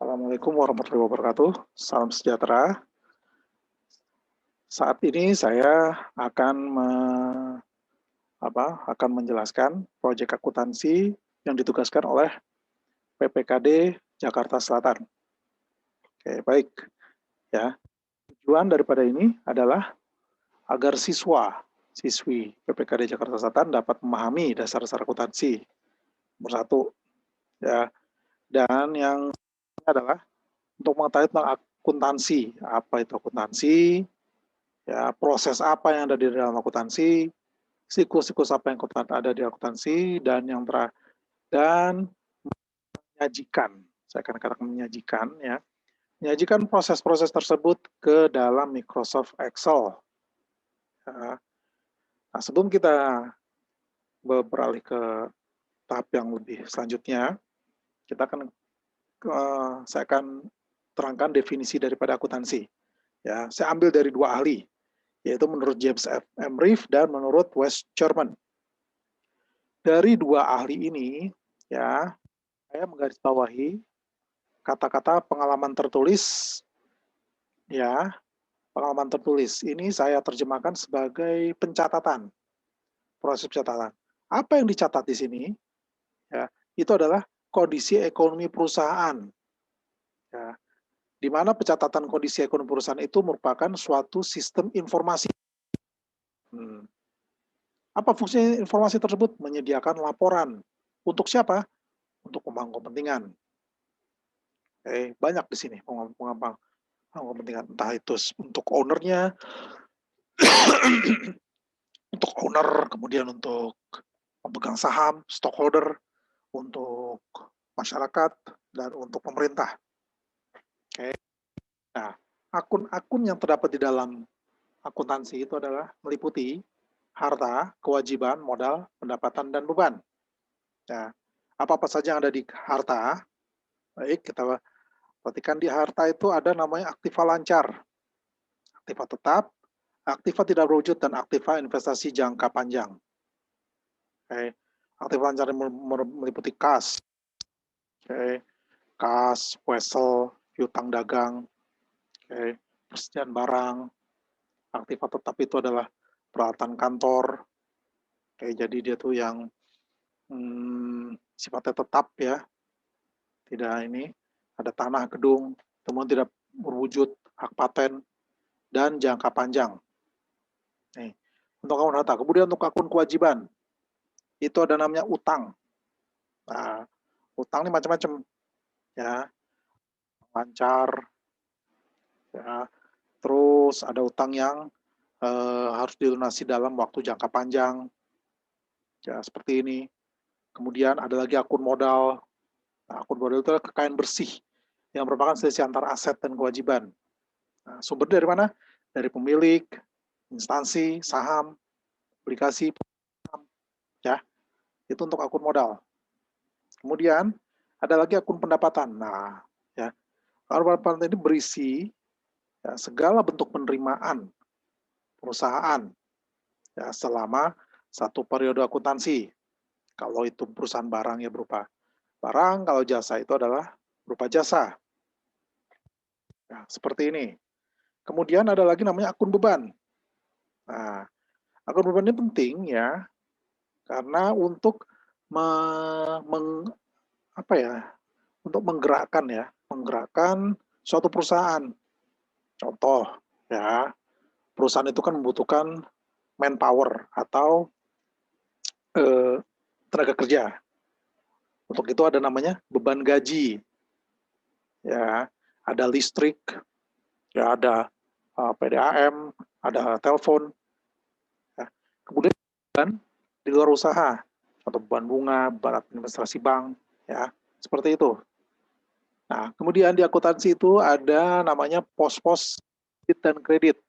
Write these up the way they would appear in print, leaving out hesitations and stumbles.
Assalamualaikum warahmatullahi wabarakatuh. Salam sejahtera. Saat ini saya akan menjelaskan proyek akuntansi yang ditugaskan oleh PPKD Jakarta Selatan. Oke, baik. Ya, tujuan daripada ini adalah agar siswi PPKD Jakarta Selatan dapat memahami dasar-dasar akuntansi. Nomor satu, ya. Dan yang adalah untuk mengetahui tentang akuntansi. Apa itu akuntansi? Ya, proses apa yang ada di dalam akuntansi, siklus-siklus apa yang ada di akuntansi, dan dan menyajikan, saya akan katakan menyajikan, ya, menyajikan proses-proses tersebut ke dalam Microsoft Excel. Ya. Nah, sebelum kita beralih ke tahap yang lebih selanjutnya, saya akan terangkan definisi daripada akuntansi. Ya, saya ambil dari dua ahli, yaitu menurut James F. M. Reeve dan menurut Wes Sherman. Dari dua ahli ini, ya, saya menggarisbawahi kata-kata pengalaman tertulis, ya, pengalaman tertulis. Ini saya terjemahkan sebagai pencatatan, proses pencatatan. Apa yang dicatat di sini, ya, itu adalah kondisi ekonomi perusahaan, ya, di mana pencatatan kondisi ekonomi perusahaan itu merupakan suatu sistem informasi. Apa fungsi informasi tersebut? Menyediakan laporan. Untuk siapa? Untuk pemangku kepentingan. Banyak di sini pemangku kepentingan, entah itu untuk ownernya, untuk owner, kemudian untuk pemegang saham, stockholder, untuk masyarakat, dan untuk pemerintah. Nah, akun-akun yang terdapat di dalam akuntansi itu adalah meliputi harta, kewajiban, modal, pendapatan, dan beban. Ya, apa-apa saja yang ada di harta, baik, kita perhatikan di harta itu ada namanya aktiva lancar, aktiva tetap, aktiva tidak berwujud, dan aktiva investasi jangka panjang. Aktiva lancar meliputi kas, kas, wesel, piutang dagang, persediaan barang. Aktiva tetap itu adalah peralatan kantor, jadi dia tuh yang sifatnya tetap, ya, tidak ini, ada tanah, gedung, temuan tidak berwujud, hak paten, dan jangka panjang. Untuk akun harta. Kemudian untuk akun kewajiban, itu ada namanya utang. Nah, utang ini macam-macam, ya, lancar, ya, terus ada utang yang harus dilunasi dalam waktu jangka panjang, ya, seperti ini. Kemudian ada lagi akun modal. Nah, akun modal itu adalah kekayaan bersih yang merupakan selisih antara aset dan kewajiban. Nah, sumber dari mana? Dari pemilik, instansi, saham, obligasi, ya, itu untuk akun modal. Kemudian ada lagi akun pendapatan. Nah, ya, akun pendapatan ini berisi, ya, segala bentuk penerimaan perusahaan, ya, selama satu periode akuntansi. Kalau itu perusahaan barang, ya, berupa barang, kalau jasa itu adalah berupa jasa. Nah, seperti ini. Kemudian ada lagi namanya akun beban. Nah, akun beban ini penting, ya, karena untuk untuk menggerakkan suatu perusahaan. Contoh, ya, perusahaan itu kan membutuhkan manpower atau tenaga kerja. Untuk itu ada namanya beban gaji, ya, ada listrik, ya, ada PDAM, ada telepon. Ya. Kemudian di luar usaha, atau beban bunga, beban administrasi bank, ya, seperti itu. Nah, kemudian di akuntansi itu ada namanya pos-pos debit dan kredit.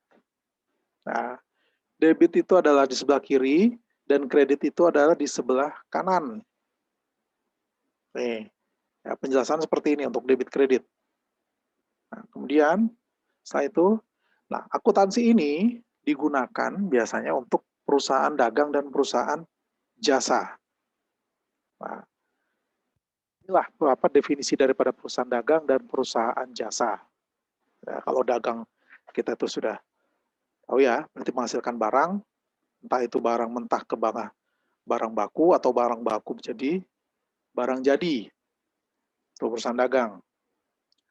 Nah, debit itu adalah di sebelah kiri, dan kredit itu adalah di sebelah kanan. Nih, ya, penjelasan seperti ini untuk debit kredit. Nah, kemudian setelah itu, nah, akuntansi ini digunakan biasanya untuk perusahaan dagang dan perusahaan jasa. Nah, inilah apa definisi daripada perusahaan dagang dan perusahaan jasa. Ya, kalau dagang kita itu sudah tahu ya, berarti menghasilkan barang, entah itu barang mentah ke barang baku atau barang baku menjadi barang jadi. Itu perusahaan dagang.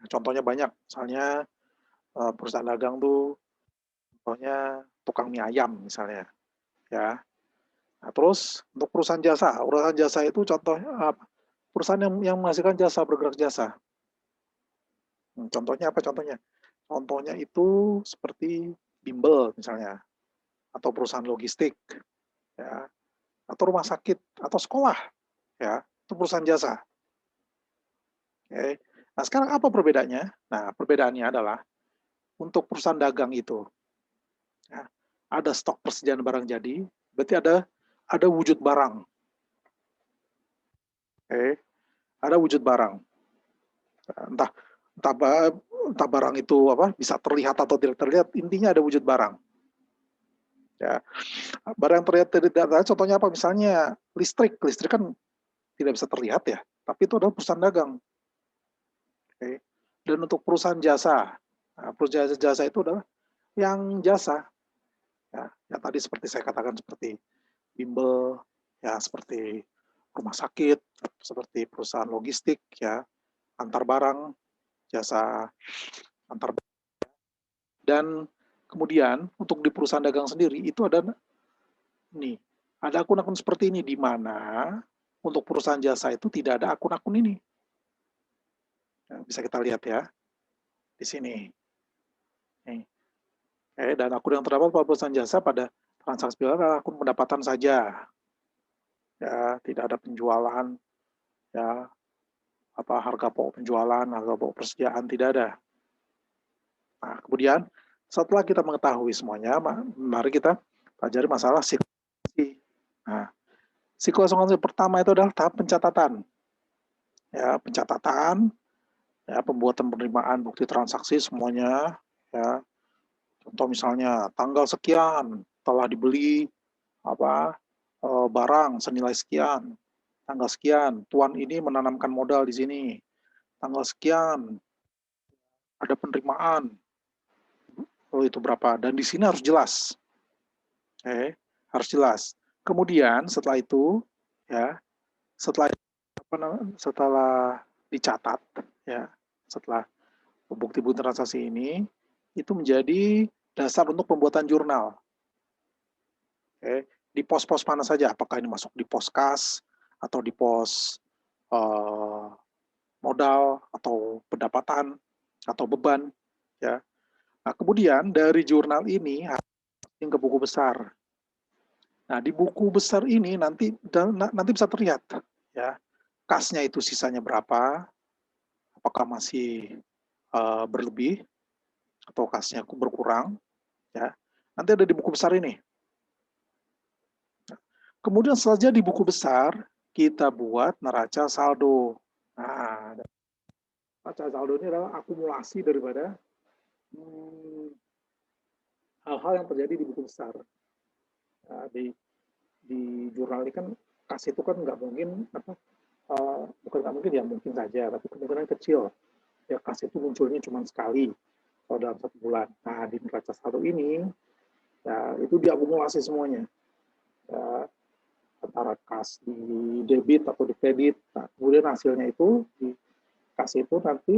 Contohnya banyak, misalnya perusahaan dagang tuh contohnya tukang mie ayam misalnya, ya. Nah, terus untuk perusahaan jasa itu contohnya apa? Perusahaan yang menghasilkan jasa, bergerak jasa. Contohnya apa contohnya? Contohnya itu seperti bimbel misalnya, atau perusahaan logistik, ya, atau rumah sakit, atau sekolah, ya, itu perusahaan jasa. Oke. Nah, sekarang apa perbedaannya? Nah, perbedaannya adalah untuk perusahaan dagang itu, ya, ada stok persediaan barang jadi, berarti ada wujud barang. Oke. Ada wujud barang. Entah entah, entah barang itu apa bisa terlihat atau tidak terlihat, intinya ada wujud barang. Ya, barang terlihat tidak terlihat, contohnya apa? Misalnya listrik kan tidak bisa terlihat ya, tapi itu adalah perusahaan dagang. Oke. Dan untuk perusahaan jasa, nah, perusahaan jasa itu adalah yang jasa, ya, yang tadi seperti saya katakan seperti bimbel, ya seperti rumah sakit, seperti perusahaan logistik, ya, antar barang, jasa antar. Dan kemudian untuk di perusahaan dagang sendiri itu ada akun-akun seperti ini, di mana untuk perusahaan jasa itu tidak ada akun-akun ini. Nah, bisa kita lihat ya di sini. Nih. Dan akun yang terdapat pada perusahaan jasa pada transaksi adalah akun pendapatan saja. Ya, tidak ada penjualan, ya, apa harga pokok penjualan, harga pokok persediaan tidak ada. Nah, kemudian setelah kita mengetahui semuanya, mari kita pelajari masalah siklus. Nah, siklus pertama itu adalah tahap pencatatan. Ya, pencatatan, ya, pembuatan penerimaan bukti transaksi semuanya, ya. Contoh misalnya tanggal sekian telah dibeli apa barang senilai sekian, tanggal sekian tuan ini menanamkan modal di sini, tanggal sekian ada penerimaan, itu berapa, dan di sini harus jelas, harus jelas. Kemudian setelah itu, ya, setelah dicatat, ya, setelah bukti-bukti transaksi ini itu menjadi dasar untuk pembuatan jurnal. Di pos-pos mana saja, apakah ini masuk di pos kas atau di pos modal atau pendapatan atau beban, ya. Nah, kemudian dari jurnal ini ke buku besar. Nah, di buku besar ini nanti bisa terlihat, ya, kasnya itu sisanya berapa, apakah masih berlebih atau kasnya berkurang, ya. Nanti ada di buku besar ini. Kemudian selanjutnya di buku besar kita buat neraca saldo. Nah, neraca saldo ini adalah akumulasi daripada hal-hal yang terjadi di buku besar. Nah, di jurnal ini kan kas itu kan nggak mungkin bukan nggak mungkin ya, mungkin saja, tapi kemungkinan kecil ya kas itu munculnya cuma sekali atau dalam 1 bulan. Nah, di neraca saldo ini ya itu diakumulasi semuanya, ya, antara kas di debit atau di kredit. Nah, kemudian hasilnya itu di kas itu nanti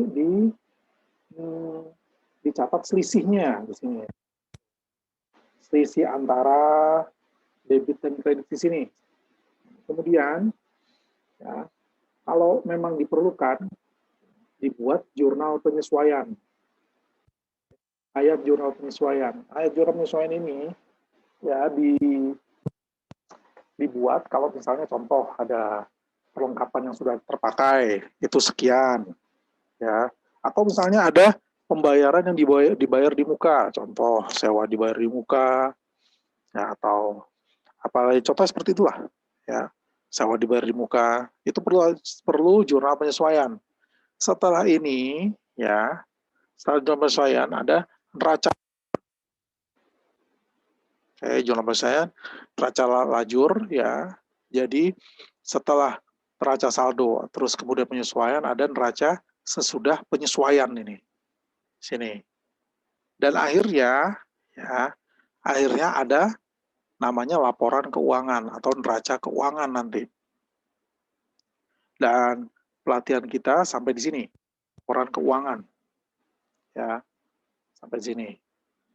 dicatat selisihnya di sini. Selisih antara debit dan kredit di sini. Kemudian, ya, kalau memang diperlukan, dibuat jurnal penyesuaian. Ayat jurnal penyesuaian. Ayat jurnal penyesuaian ini ya dibuat kalau misalnya contoh ada perlengkapan yang sudah terpakai itu sekian, ya. Atau misalnya ada pembayaran yang dibayar di muka, contoh sewa dibayar di muka, ya, atau apalagi contoh seperti itulah, ya, sewa dibayar di muka, itu perlu jurnal penyesuaian. Setelah ini, ya, setelah jurnal penyesuaian ada neraca. Jurnal penyesuaian neraca lajur, ya. Jadi setelah neraca saldo, terus kemudian penyesuaian, ada neraca sesudah penyesuaian ini, sini. Dan akhirnya, ya, akhirnya ada namanya laporan keuangan atau neraca keuangan nanti. Dan pelatihan kita sampai di sini, laporan keuangan, ya, sampai sini.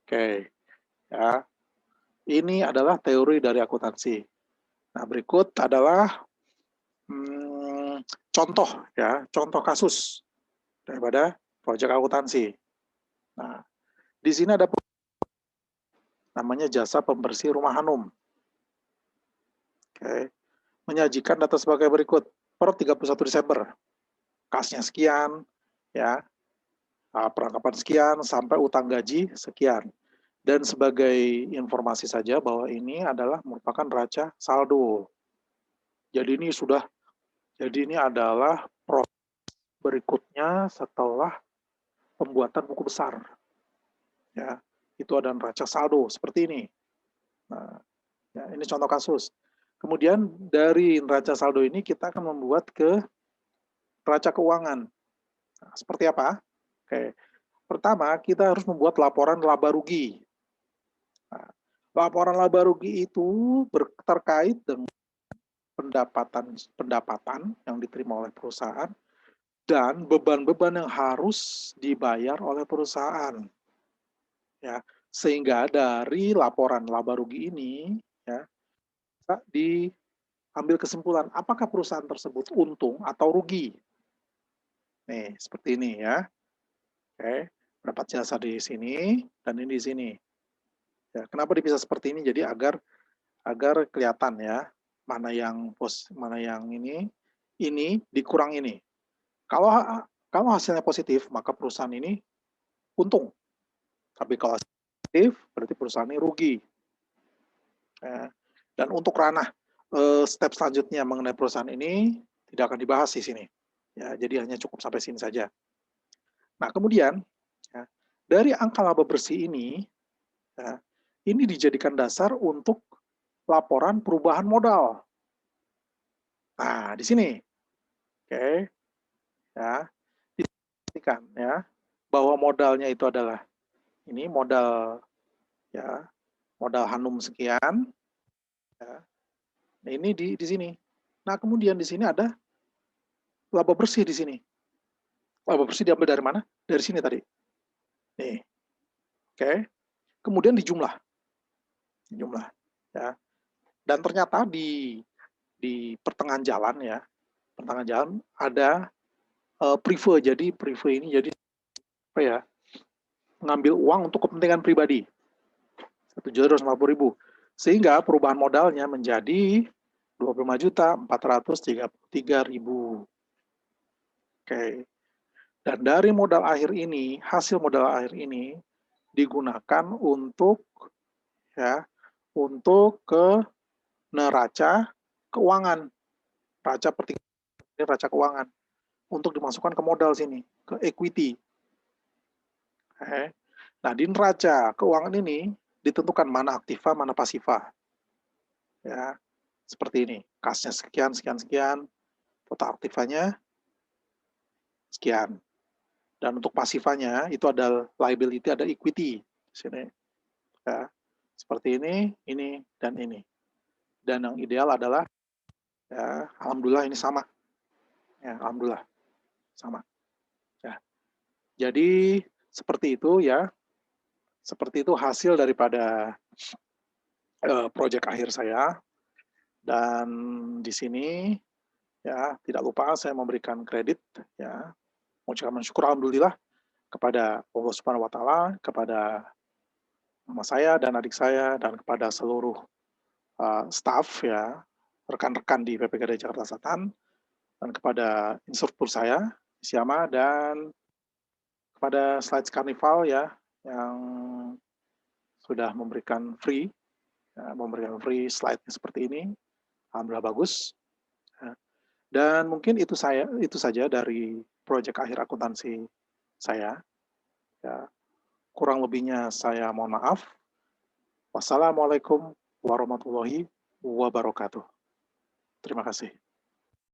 Oke, ya. Ini adalah teori dari akuntansi. Nah, berikut adalah contoh, ya, contoh kasus daripada proyek akuntansi. Nah, di sini ada namanya jasa pembersih rumah hanum. Oke. Menyajikan data sebagai berikut. Per 31 Desember, kasnya sekian, ya, perangkapan sekian, sampai utang gaji sekian. Dan sebagai informasi saja bahwa ini adalah merupakan neraca saldo. Jadi ini adalah proses berikutnya setelah pembuatan buku besar. Ya, itu ada neraca saldo seperti ini. Nah, ya, ini contoh kasus. Kemudian dari neraca saldo ini kita akan membuat ke neraca keuangan. Nah, seperti apa? Oke. Pertama, kita harus membuat laporan laba rugi. Nah, laporan laba rugi itu terkait dengan pendapatan yang diterima oleh perusahaan dan beban-beban yang harus dibayar oleh perusahaan. Ya, sehingga dari laporan laba rugi ini, ya, bisa diambil kesimpulan apakah perusahaan tersebut untung atau rugi. Nih, seperti ini ya. Oke, dapat jasa di sini dan ini di sini. Ya, kenapa dipisah seperti ini? Jadi agar kelihatan ya mana yang ini dikurang ini. Kalau hasilnya positif maka perusahaan ini untung. Tapi kalau positif berarti perusahaan ini rugi. Ya. Dan untuk ranah step selanjutnya mengenai perusahaan ini tidak akan dibahas di sini. Ya, jadi hanya cukup sampai sini saja. Nah, kemudian ya, dari angka laba bersih ini, ya, ini dijadikan dasar untuk laporan perubahan modal. Nah, di sini, oke, ya, dipastikan ya bahwa modalnya itu adalah ini modal, ya, modal hanum sekian, ya. Nah, ini di sini. Nah, kemudian di sini ada laba bersih di sini. Laba bersih diambil dari mana? Dari sini tadi. Nih, oke. Kemudian dijumlah, ya. Dan ternyata di pertengahan jalan ya, pertengahan jalan ada prive. Jadi prive ini jadi apa ya? Mengambil uang untuk kepentingan pribadi. 1.250.000. Sehingga perubahan modalnya menjadi 25.433.000. Oke. Dan dari modal akhir ini, hasil modal akhir ini digunakan untuk ya, untuk ke neraca keuangan. Neraca keuangan untuk dimasukkan ke modal sini, ke equity. Oke. Nah, di neraca keuangan ini ditentukan mana aktiva, mana pasiva. Ya, seperti ini. Kasnya sekian, sekian, sekian. Total aktivanya sekian. Dan untuk pasifanya itu ada liability, ada equity di sini. Ya, seperti ini, dan ini. Dan yang ideal adalah ya, alhamdulillah ini sama. Ya, alhamdulillah sama. Ya. Jadi seperti itu ya. Seperti itu hasil daripada proyek akhir saya. Dan di sini ya tidak lupa saya memberikan kredit ya, mengucapkan syukur alhamdulillah kepada Allah Subhanahu wa taala, kepada mama saya dan adik saya dan kepada seluruh staf ya, rekan-rekan di PPKD Jakarta Selatan dan kepada instruktur saya Siama dan kepada Slides Carnival ya yang sudah memberikan free slide-nya seperti ini. Alhamdulillah bagus. Ya. Dan mungkin itu saja dari proyek akhir akuntansi saya. Ya, kurang lebihnya saya mohon maaf. Wassalamualaikum warahmatullahi wabarakatuh. Terima kasih.